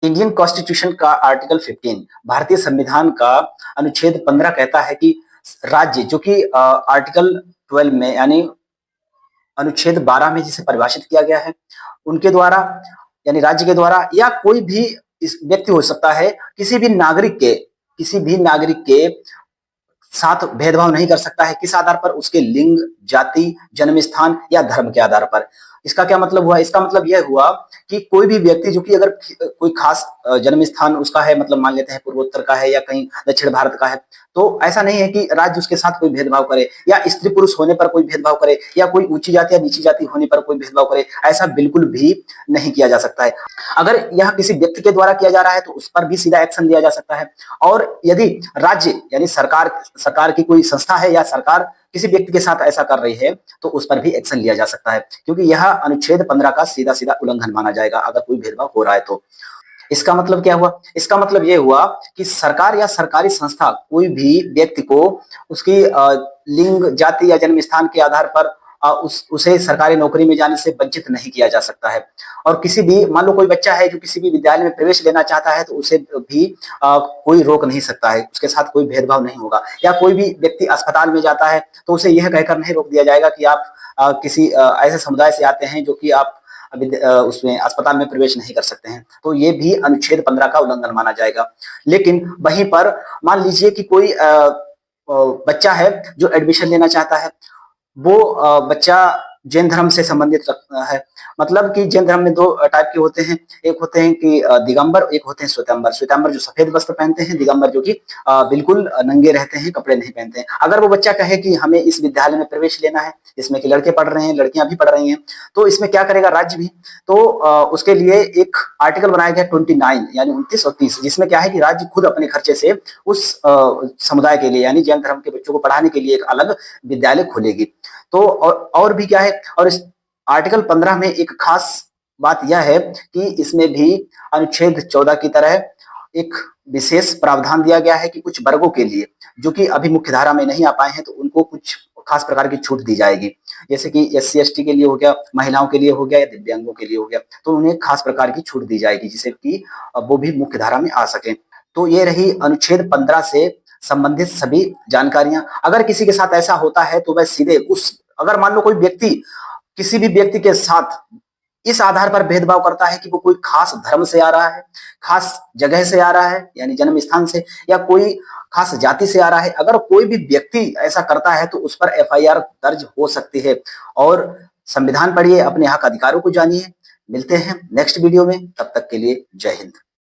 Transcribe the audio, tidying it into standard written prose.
Indian constitution का article 15 भारतीय संविधान का अनुच्छेद 15 कहता है कि राज्य जो कि आर्टिकल 12 में यानी अनुच्छेद 12 में जिसे परिभाषित किया गया है उनके द्वारा यानी राज्य के द्वारा या कोई भी इस व्यक्ति हो सकता है किसी भी नागरिक के साथ भेदभाव नहीं कर सकता है। किस आधार पर? उसके लिंग, जाति, जन्म स्थान या धर्म के आधार पर। इसका क्या मतलब हुआ? इसका मतलब यह हुआ कि कोई भी व्यक्ति जो कि अगर कोई खास जन्म स्थान उसका है, मतलब मान लेते हैं पूर्वोत्तर का है या कहीं दक्षिण भारत का है, तो ऐसा नहीं है कि राज्य उसके साथ कोई भेदभाव करे या स्त्री पुरुष होने पर कोई भेदभाव करे या कोई ऊंची जाति या नीची जाति होने पर कोई भेदभाव करे। ऐसा बिल्कुल भी नहीं किया जा सकता है। अगर यह किसी व्यक्ति के द्वारा किया जा रहा है तो उस पर भी सीधा एक्शन लिया जा सकता है। और यदि राज्य यानी सरकार की कोई संस्था है या सरकार किसी व्यक्ति के साथ ऐसा कर रही है तो उस पर भी एक्शन लिया जा सकता है, क्योंकि यह अनुच्छेद 15 का सीधा सीधा उल्लंघन माना जाएगा अगर कोई भेदभाव हो रहा है तो। इसका मतलब क्या हुआ? इसका मतलब यह हुआ कि सरकार या सरकारी संस्था कोई भी व्यक्ति को उसकी लिंग, जाति या जन्म स्थान के आधार पर उसे सरकारी नौकरी में जाने से वंचित नहीं किया जा सकता है। और किसी भी, मान लो कोई बच्चा है जो किसी भी विद्यालय में प्रवेश लेना चाहता है तो उसे भी कोई रोक नहीं सकता है, उसके साथ कोई भेदभाव नहीं होगा। या कोई भी व्यक्ति अस्पताल में जाता है तो उसे यह कहकर नहीं रोक दिया जाएगा कि आप किसी ऐसे समुदाय से आते हैं जो कि आप उसमें अस्पताल में प्रवेश नहीं कर सकते हैं। तो ये भी अनुच्छेद 15 का उल्लंघन माना जाएगा। लेकिन वहीं पर मान लीजिए कि कोई बच्चा है जो एडमिशन लेना चाहता है, वो बच्चा जैन धर्म से संबंधित है। मतलब कि जैन धर्म में दो टाइप के होते हैं, एक होते हैं कि दिगंबर, एक होते हैं श्वेतांबर। श्वेतांबर जो सफेद वस्त्र पहनते हैं, दिगंबर जो कि बिल्कुल नंगे रहते हैं, कपड़े नहीं पहनते हैं। अगर वो बच्चा कहे कि हमें इस विद्यालय में प्रवेश लेना है जिसमें कि लड़के पढ़ रहे हैं, लड़कियां भी पढ़ रही हैं, तो इसमें क्या करेगा राज्य भी? तो उसके लिए एक आर्टिकल बनाया गया 29 यानी 29 और 30, जिसमें क्या है कि राज्य खुद अपने खर्चे से उस समुदाय के लिए यानी जैन धर्म के बच्चों को पढ़ाने के लिए एक अलग विद्यालय खोलेगी। तो और भी क्या है, और इस आर्टिकल 15 में एक खास बात यह है कि इसमें भी अनुच्छेद 14 की तरह एक विशेष प्रावधान दिया गया है कि कुछ वर्गों के लिए जो कि अभी मुख्य धारा में नहीं आ पाए हैं तो उनको कुछ खास प्रकार की छूट दी जाएगी। जैसे कि SC ST के लिए हो गया, महिलाओं के लिए हो गया या दिव्यांगों के लिए हो गया, तो उन्हें खास प्रकार की छूट दी जाएगी जिससे कि वो भी मुख्य धारा में आ सके। तो ये रही अनुच्छेद 15 से संबंधित सभी जानकारियां। अगर किसी के साथ ऐसा होता है तो वह सीधे अगर मान लो कोई व्यक्ति किसी भी व्यक्ति के साथ इस आधार पर भेदभाव करता है कि वो कोई खास धर्म से आ रहा है, खास जगह से आ रहा है यानी जन्म स्थान से, या कोई खास जाति से आ रहा है, अगर कोई भी व्यक्ति ऐसा करता है तो उस पर FIR दर्ज हो सकती है। और संविधान पढ़िए, अपने हक अधिकारों को जानिए। मिलते हैं नेक्स्ट वीडियो में, तब तक के लिए जय हिंद।